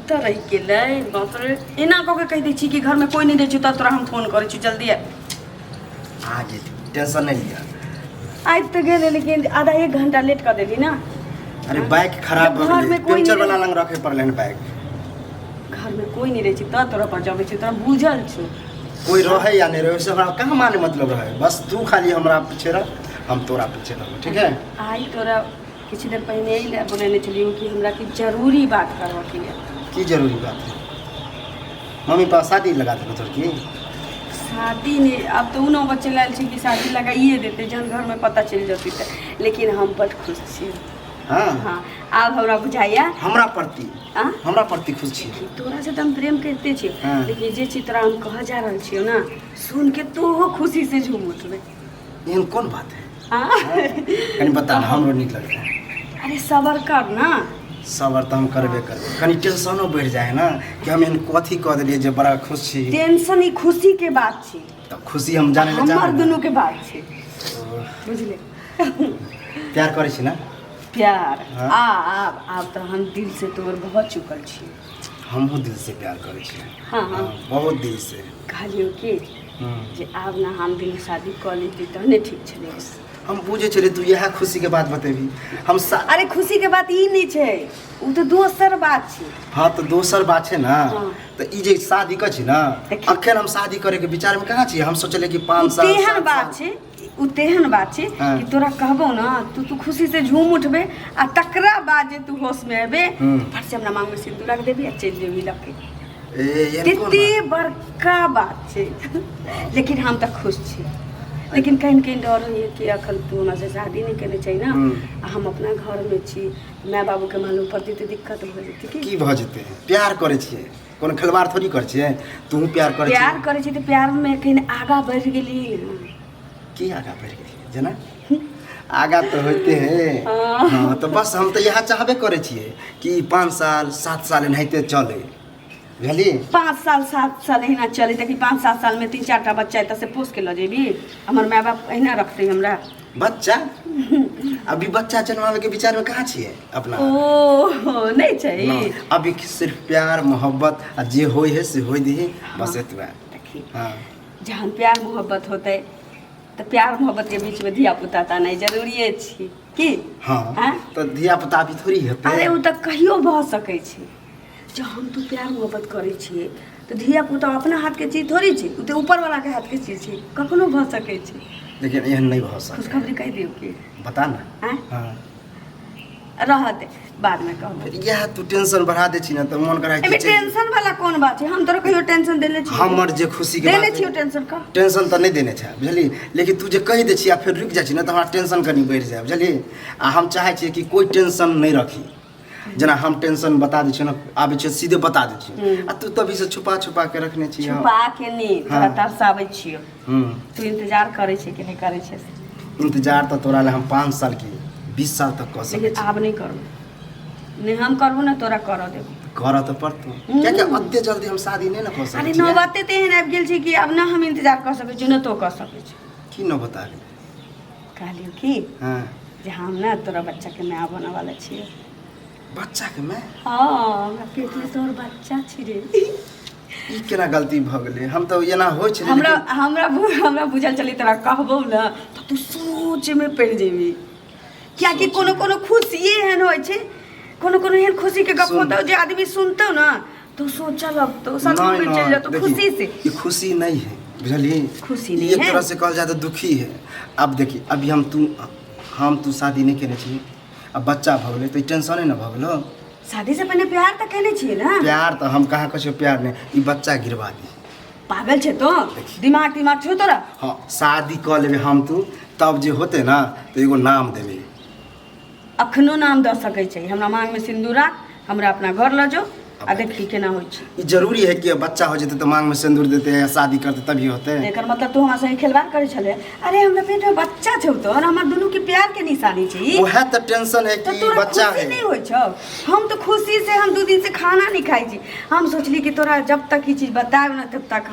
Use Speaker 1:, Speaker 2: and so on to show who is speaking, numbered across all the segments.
Speaker 1: कतऽ रहि गेलै बाप रे एना कऽ के कहि दै छी कि घर में कोई नहीं रहै छै तब तोरा हम फोन करै छी जल्दी
Speaker 2: आ गेली टेंशन नहीं लिया
Speaker 1: आइ तऽ गेलै लेकिन आधा एक घंटा लेट कर देली ना
Speaker 2: अरे बाइक खराब हो गेलै पंचर वाला लंग रखे पड़ले बाइक
Speaker 1: घर में कोई नहीं रहै छै तब तोरा पर जबै छै तोरा बुझल छौ
Speaker 2: कोई रहे या नहीं रहे से हमरा कहाँ माने मतलब रहे बस तू खाली हमरा पीछे रह हम तोरा पीछे रह ठीक है
Speaker 1: आई तोरा कुछ देर पहले ही बोलने चलियो कि हमरा की जरूरी बात करवा के लिए
Speaker 2: की जरूरी बात है मम्मी पास शादी लगा दे तोर की
Speaker 1: शादी नहीं अब तो उनो बच्चे लाल छी कि शादी लगाइए देते जन घर में पता चल जाती है लेकिन हम बड़ खुश छी
Speaker 2: हां
Speaker 1: हां अब हमरा बुझाइया
Speaker 2: हमरा प्रति खुश छी
Speaker 1: तोरा से तो हम प्रेम करते छी
Speaker 2: हाँ।
Speaker 1: लेकिन जे छी तोरा हम कह जा रहल छियो ना सुन के तो खुशी से झूम उठबे
Speaker 2: एहन कौन बात है
Speaker 1: हां
Speaker 2: कनी बता ना हमरो नीक लगता है
Speaker 1: अरे सबर कर ना
Speaker 2: सबर तो हम करबे करबे कनी टेंशनो बढ़ जाए ना कि हम एहन कथी कह देलिए जे बड़ा खुश छी
Speaker 1: टेंशन ही खुशी के बात छी
Speaker 2: तो खुशी हम जाने ले
Speaker 1: हमर दोनों के बात छी बुझले
Speaker 2: प्यार करे छी ना
Speaker 1: प्यार
Speaker 2: हाँ?
Speaker 1: अब तो हम दिल से तोर बहुत चुकल छी
Speaker 2: हमहू दिल से प्यार करे छी
Speaker 1: हाँ हाँ
Speaker 2: बहुत दिल से
Speaker 1: कहलियो कि जे आब ना हम दिन शादी कर लेती तहने ठीक छले
Speaker 2: हम बुझे चले तू यह खुशी के बात बतेबी हम
Speaker 1: अरे खुशी के बात ई नहीं छे उ तो दोसर बात छे
Speaker 2: हाँ तो दोसर बात है ना
Speaker 1: हाँ।
Speaker 2: तो ई जे शादी कर छी ना अखन हम शादी करे के विचार में कहाँ छी हम सोचले कि 5 साल
Speaker 1: तेहन बात छे उ तेहन बात छे
Speaker 2: हाँ।
Speaker 1: कि तोरा कहबो ना तू खुशी से झूम उठबे आ तकरा बाद जे तू होश में आबे फट से हमरा मांग में सिंदूर रख देबी आ चल जेबी लके कितनी बड़का बात छे लेकिन हम तो खुश छी लेकिन कहीं कहीं डर है कि अखन तू हमरा से शादी नहीं करने चाहिए ना आ हम अपना घर में छी माय बाबू के मालूम पड़ती तो दिक्कत हो जती
Speaker 2: की भ जेते प्यार करे छिए कोनो खिलवाड़ थोड़ी कर छिए तू प्यार करे
Speaker 1: छी तो प्यार में कहीं आगा बढ़ गेली
Speaker 2: की आगा बढ़ गेली जना आगा तो होते हैं हाँ तो बस हम तो यहाँ चाहबे करे छिए कि 5 साल 7 साल एनाहिते चले बुझली
Speaker 1: 5 साल 7 साल एहिना चले देखी 5-7 साल में 3-4 टा बच्चा है से पोस के ल जेबी हमर माय बाप एहिना रखते हमरा
Speaker 2: बच्चा अभी बच्चा जन्मावे के विचार में कहाँ छिए अपना
Speaker 1: ओ नहीं चाहिए
Speaker 2: अभी सिर्फ प्यार मोहब्बत आ जे होय है से होय दी बस एतबे
Speaker 1: देखी
Speaker 2: हाँ
Speaker 1: जहन प्यार मोहब्बत होते तो प्यार मोहब्बत के बीच में धिया पुता ता नहीं जरूरी छी की
Speaker 2: हाँ तो धिया पुता भी थोड़ी हेतै
Speaker 1: अरे उ त कहियो भ सकै छै जब हम तू प्यार मोहब्बत करे छिए तो धिया पुता अपना हाथ के चीज थोड़ी छी उ तो ऊपर वाला के हाथ के चीज छी कखनो भ सकै छै
Speaker 2: लेकिन एहन नहीं भ सकै
Speaker 1: खुशखबरी कह दियो की
Speaker 2: बता ना
Speaker 1: हां रहत बाद में कहब
Speaker 2: यह तू टेंशन बढ़ा दे छी ना तो मन करा
Speaker 1: एमे टेंशन वाला कौन बात है हम तोरा कहियो टेंशन देले छी
Speaker 2: हमर जे खुशी के
Speaker 1: देले छी टेंशन का
Speaker 2: टेंशन तो नहीं देने छै बुझली लेकिन तू जे कह दे छी आ फिर रुक जा छी ना तो हमरा टेंशन कनी बढ़ जाए बुझली आ हम चाहे छी कि कोई टेंशन नहीं रखी जना हम टेंशन बता दे छी ना आबे छी सीधे बता दे छी आ तू तभी से छुपा के रखने छी
Speaker 1: छुपा के नहीं तोरा तरसावे छियो तू इंतजार करे छी कि नहीं करे छी
Speaker 2: इंतजार तो तोरा ले हम 5 साल की 20 साल तक कर सके
Speaker 1: लेकिन आब नहीं करू नहीं हम करबो ना तोरा कर देबो
Speaker 2: कर तो पड़तो क्या अत्ते जल्दी हम शादी नहीं ना कर सके
Speaker 1: अरे नौबते तेहन आबि गेल छी कि अब ना हम इंतजार कर सकै छी ना तो कर सकै छी
Speaker 2: की न बता रे
Speaker 1: कहलियो की
Speaker 2: हां
Speaker 1: जे हम ना तोरा बच्चा के माय बने वाला छी
Speaker 2: बच्चा के मैं
Speaker 1: हां हमरा पेट में तोर बच्चा छी रे
Speaker 2: ई केना गलती भ गेलै हम तो एना होय छै
Speaker 1: हमरा बुझल चली तोरा कहबो ना तो तू सोच में पड़ जेबी क्या कि कोनो खुशी एहन होय छै कोनो एहन खुशी के गप होतो जे आदमी सुनतो ना तो सोचल अब तो सब में चल जातो खुशी से
Speaker 2: ये खुशी नहीं है बुझली
Speaker 1: खुशी नहीं
Speaker 2: है एक तरह से कहल जाए तो दुखी है अब देखी अभी हम तू शादी नहीं केने छी अब बच्चा भ गेलै तो टेंशन नहीं न भ गेलो
Speaker 1: शादी से पहले प्यार तो कहने छी ना
Speaker 2: प्यार तो हम कहाँ कछो प्यार नहीं ई बच्चा गिरवा दी
Speaker 1: पागल छे तो दिमाग छो तोरा
Speaker 2: हां शादी कर लेबे हम तू तब जे होते ना तो एगो नाम देबे
Speaker 1: अखनो नाम द सकै छै हमरा मांग में सिंदूर राख हमरा अपना घर ल जो आ देखी केना होय छै
Speaker 2: ई जरूरी है कि बच्चा हो जेते तो मांग में सिंदूर देते या शादी करते तभी होते
Speaker 1: एकर मतलब तू हमरा संगे खिलवाड़ करे छले अरे हमरा पेट में बच्चा छौ तो और हमर दोनों के प्यार के निशानी छै
Speaker 2: ओहे तो टेंशन है कि बच्चा है
Speaker 1: नहीं होय छौ हम तो खुशी से हम 2 दिन से खाना नहीं खाई छी हम सोचली कि तोरा जब तक ई चीज बताएब ना तब तक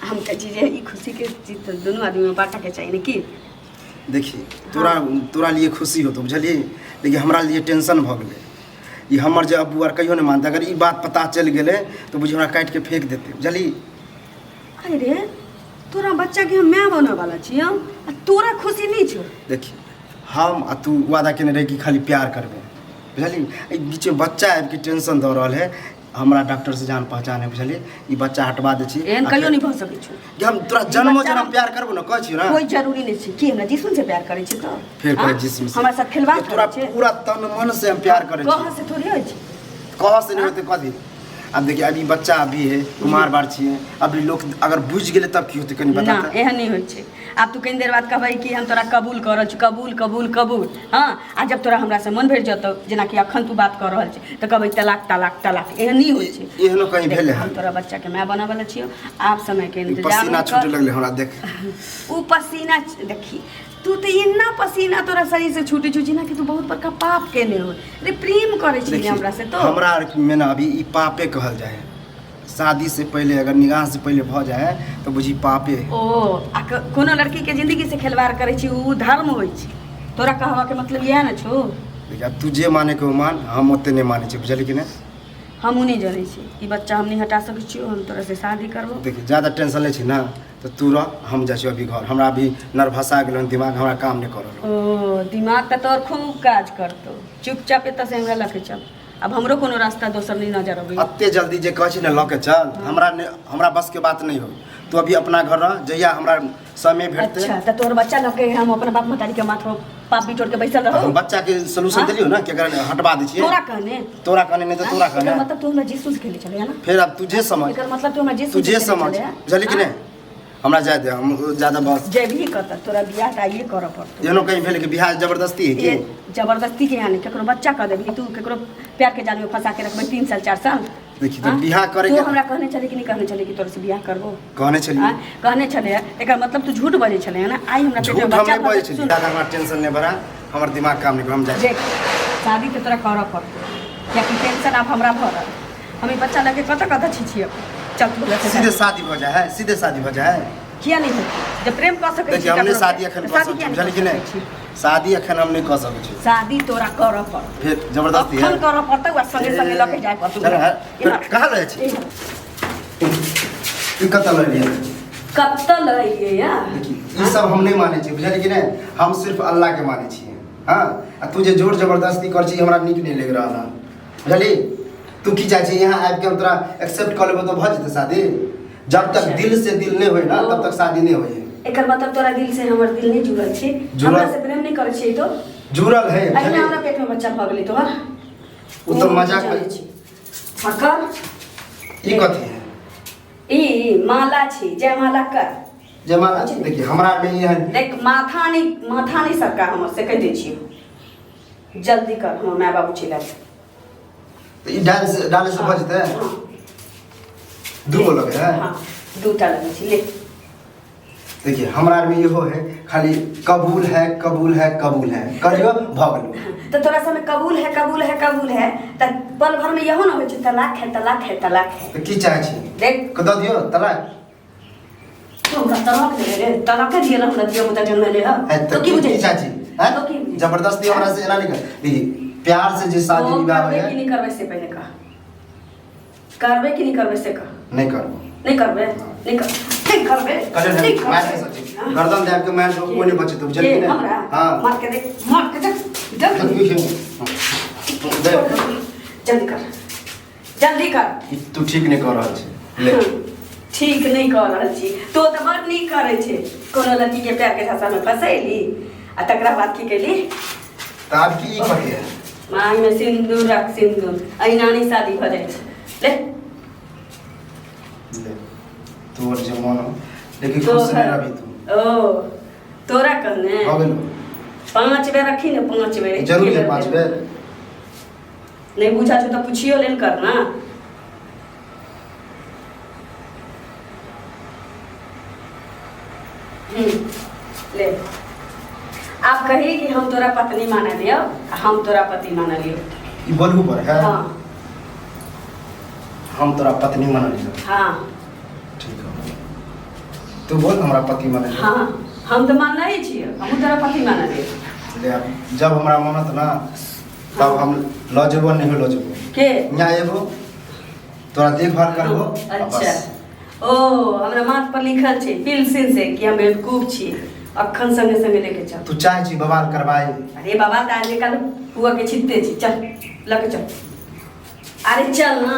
Speaker 1: हम के चीज ई खुशी के चीज दोनों आदमी में बांटे के चाहिए कि
Speaker 2: देखी तोरा लिए खुशी हो तो बुझलिए लेकिन हमरा लिए टेंशन भ गेलै ये हमर जे अब्बू आर कहियो नहीं मानते, अगर ये बात पता चल गए तो बुझी हमरा काट के फेंक देते, बुझली।
Speaker 1: अरे तोरा बच्चा के हम माय बने वाला छी, हम तोरा खुशी नहीं छो।
Speaker 2: देखी हम आ तू वादा केने रही कि खाली प्यार करबे, बुझली। बीच में बच्चा आबि के टेंशन दऽ रहल है, हमरा डॉक्टर से जान पहचान है, बुझली। ई बच्चा हटवा दे छी,
Speaker 1: एहन कहियो नहीं भ सकै छो
Speaker 2: कि हम तोरा जन्मो जन्म प्यार करबो न, कह छी ना।
Speaker 1: कोई जरूरी नहीं छै कि हमरा जिस्म से प्यार करे छी, तो
Speaker 2: फिर कहे जिस्म से
Speaker 1: हमरा साथ खिलवाड़
Speaker 2: तोरा
Speaker 1: करे छै,
Speaker 2: पूरा तन मन से हम प्यार करे छी।
Speaker 1: कहाँ से थोड़ी होय छै,
Speaker 2: कहाँ से नहीं होते कथी। अब देखिए अभी बच्चा अभी है, कुमार बार छिए, अभी लोग अगर बुझ गए तब की होते, कनी बता।
Speaker 1: ना एहन नहीं होय छै। आब तू कनी देर बाद कहबै कि हम तोरा कबूल करल छी, कबूल कबूल कबूल। हाँ, आ जब तोरा हमरा से मन भरि जतौ, जेना कि अखन तू बात कर रहल छी, तो कहबै तलाक तलाक तलाक, एहन नहीं होय छै।
Speaker 2: एहनो कहीं भेले है।
Speaker 1: हम तोरा बच्चा के माय बना वाला छियो, आप समय के इंतजार
Speaker 2: पसीना छूटे लगले हमरा, देख
Speaker 1: उ पसीना देखी तू तो इतना पसीना तोरा शरीर से छूटे छू ना कि तू बहुत बड़का पाप केने हो रे, प्रेम करे छी हमरा से। तो
Speaker 2: हमरा में ना अभी ई पापे कहल जाए, शादी से पहले अगर निगाह से पहले भ जाए तो बुझी पापे है।
Speaker 1: ओ आ कोनो लड़की के जिंदगी से खिलवाड़ करे छी, उ धर्म होय छै। तोरा कहवा के मतलब यह ना छो।
Speaker 2: देखिए तू जे माने के मान, हम ओते नहीं माने छी, बुझली कि नहीं।
Speaker 1: हम नहीं जाने छी ई बच्चा हम नहीं हटा सकै छी, हम तोरा से शादी करबो।
Speaker 2: देखिए ज़्यादा टेंशन ले छी ना तो तू रह, हम जाइ छी अभी घर। हमरा अभी नर्वसा गेल, दिमाग हमरा काम नहीं कर रहल।
Speaker 1: ओ दिमाग त तोर खूब काज करतो, चुपचाप एत से हमरा लके चल। अब हमरो कोनो रास्ता दोसर नहीं नजर अबै।
Speaker 2: अत्ते जल्दी जे कहै छी ना लके चल, हमरा बस के बात नहीं हो। तू अभी अपना घर रह, जहिया हमरा समय भेटते।
Speaker 1: अच्छा त तोर बच्चा लके हम अपना बाप मतारी के माथ पर पाप बिटोर के बैसल रहो।
Speaker 2: हम बच्चा के सलूशन दिलियो ना कि अगर हटवा दै छी।
Speaker 1: तोरा कहने
Speaker 2: नहीं तो तोरा कहने
Speaker 1: एकर मतलब तू हमरा जीसस से खेले चले है ना।
Speaker 2: फिर अब तुझे समझ,
Speaker 1: एकर मतलब तू हमरा जीसस
Speaker 2: तुझे समझ, बुझली कि नहीं। हमरा जाय दे, हम ज्यादा बस
Speaker 1: जे भी कहता तोरा बियाह काहे कर पड़तो।
Speaker 2: एनो कहीं भेल कि बियाह जबरदस्ती है कि
Speaker 1: जबरदस्ती के यानी केकरो बच्चा कह देबी, तू केकरो प्यार के जाल में फंसा के रखबे 3 साल 4 साल।
Speaker 2: देखी तो बियाह करे
Speaker 1: तू
Speaker 2: के
Speaker 1: हमरा कहने चले कि नहीं कहने चले कि तोरे से बियाह करबो।
Speaker 2: कहने चली,
Speaker 1: कहने चले एकर मतलब तू झूठ बजे चले है ना। आई हमरा पेट में बच्चा
Speaker 2: बजे चली, ज्यादा हमरा टेंशन नहीं भरा, हमर दिमाग काम नहीं, हम जाए।
Speaker 1: शादी के तोरा कर पड़तो, क्या कि टेंशन अब हमरा भरल। हम ई बच्चा लगे कत छी चल तू लगे
Speaker 2: सीधे शादी हो जाए, सीधे शादी हो जाए।
Speaker 1: किया नहीं होती जब प्रेम कर सके छी।
Speaker 2: देखिए हमने शादी अखन कर सके, बुझली कि नहीं। शादी अखन हम नहीं कर सके छी।
Speaker 1: शादी तोरा कर पड़तो,
Speaker 2: फिर जबरदस्ती है,
Speaker 1: अखन कर पड़तो, आ संगे संगे लके जाय पड़तो।
Speaker 2: फिर कहां रहे छी तू, कत ले लिए,
Speaker 1: कत लइए या।
Speaker 2: देखिए ई सब हम नहीं माने छी, बुझली कि नहीं। हम सिर्फ अल्लाह के माने छी। हां आ तू जे जोर जबरदस्ती कर छी हमरा नीक नहीं लग रहल, बुझली। तू की चाहे छी यहाँ आबि के हम तोरा एक्सेप्ट कर लेबो तो भ जेते शादी। जब तक दिल से दिल नहीं होए ना तब तक शादी नहीं होए।
Speaker 1: एकर मतलब तोरा दिल से हमर दिल नहीं जुड़ल छै, हमरा से प्रेम नहीं करे छै। तो
Speaker 2: जुड़ल है,
Speaker 1: अहिना हमरा पेट में बच्चा भ गेलै तोहर।
Speaker 2: उ तो मजाक है।
Speaker 1: हकर
Speaker 2: ई कथी है,
Speaker 1: ई माला छै, जयमाला कर।
Speaker 2: जयमाला देखिए हमरा में ये है,
Speaker 1: देख माथा नहीं सरका हमर से कह दै छियो, जल्दी कर हम माय बाबू छिला।
Speaker 2: तो ई डाले से भ जेते। दो लगे है,
Speaker 1: हां दूटा लगे छी ले।
Speaker 2: देखिए हमरा में इहो है, खाली कबूल है कबूल है कबूल है करियो भ गेलो।
Speaker 1: तो तोरा सब में कबूल है कबूल है कबूल है, त पल भर में यहो ना होय छै तलाक है तलाक है तलाक है।
Speaker 2: तो की चाहे छी
Speaker 1: देख
Speaker 2: क द दियो तलाक।
Speaker 1: तू हमरा तलाक दे रे, तलाक दिए ना हमरा दियो बता जन्म ले ह।
Speaker 2: तो की बुझे चाहे छी हैं,
Speaker 1: तो की
Speaker 2: जबरदस्ती हमरा से एना नहीं कर। देखिए प्यार से जे शादी विवाह है,
Speaker 1: कि नहीं करबे से पहले कह, करबे कि नहीं करबे से कह।
Speaker 2: नहीं करबो,
Speaker 1: नहीं करबे, नहीं करबे,
Speaker 2: नहीं मार के सच्ची गर्दन दे के मार दो, कोई नहीं बचे तो जल्दी नहीं। हां
Speaker 1: मार के देख, मार के देख, जल्दी कर, जल्दी कर।
Speaker 2: तू ठीक नहीं कर रहल छै ले।
Speaker 1: ठीक नहीं कर रहल छी तो बड़ नीक करे छै। कोनो लड़की के प्यार के झांसा में फंसैली आ तकरा बाद की कैली,
Speaker 2: त आब की कथी है,
Speaker 1: मांग में सिंदूर रख, सिंदूर अहिनानी शादी भ जाय छै। ले
Speaker 2: तोर जे मन लेकिन खुश नहीं रही तू।
Speaker 1: ओ तोरा कहने
Speaker 2: हो गेलो
Speaker 1: 5 बेर रखी ने, 5 बेर
Speaker 2: जरूर है 5 बेर।
Speaker 1: नहीं बुझा छो तो पूछियो लेन करना। ले आप कही कि हम तोरा पत्नी माना लियो, हम तोरा पति माना लियो।
Speaker 2: ई बोलू पर है।
Speaker 1: हां
Speaker 2: हम तोरा पत्नी मान लियो।
Speaker 1: हां
Speaker 2: ठीक है, तू बोल हमरा पति मान लियो।
Speaker 1: हां हम तो मान नहीं छियो, हम तोरा पति माना लियो।
Speaker 2: ले अब जब हमरा मानत ना तब हम ल जेबो नहीं हो ल जेबो
Speaker 1: के
Speaker 2: यहाँ एबो तोरा देखभाल करबो
Speaker 1: अच्छा ओ हमरा माथ पर लिखल छै पिलसिन से कि हम बेवकूफ छी अखन संगे संगे लेके चल
Speaker 2: तू चाहे छी बवाल करवाए
Speaker 1: अरे बाबा ताजे कल हुआ के छित्ते छी चल लके चल अरे चल ना